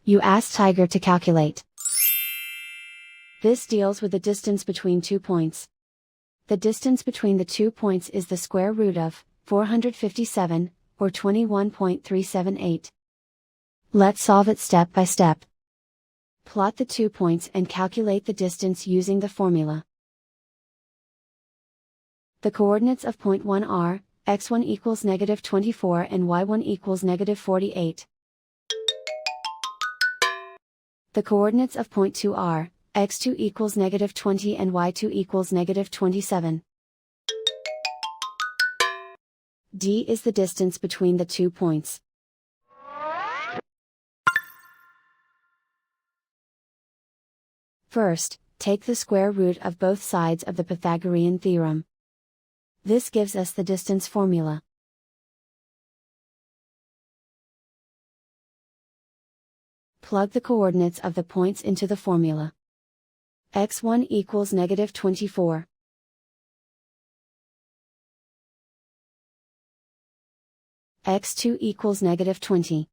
You ask Tiger to calculate. This deals with the distance between 2 points. The distance between the 2 points is the square root of 457, or 21.378. Let's solve it step by step. Plot the 2 points and calculate the distance using the formula. The coordinates of point 1 are, x1 equals -24 and y1 equals -48. The coordinates of point 2 are, x2 equals -20 and y2 equals -27. D is the distance between the 2 points. First, take the square root of both sides of the Pythagorean theorem. This gives us the distance formula. Plug the coordinates of the points into the formula. x1 equals -24. x2 equals -20.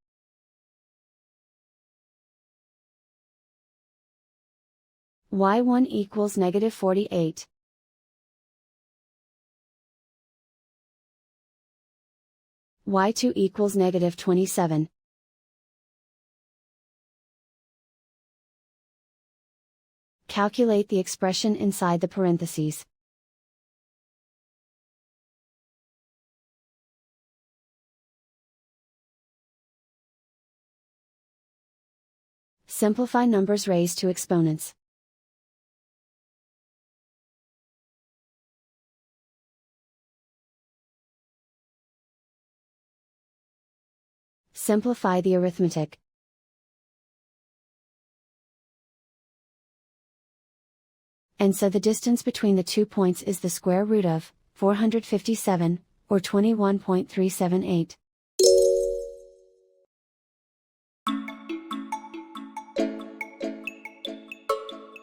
y1 equals -48. y2 equals -27. Calculate the expression inside the parentheses. Simplify numbers raised to exponents. Simplify the arithmetic. And so the distance between the 2 points is the square root of 457, or 21.378.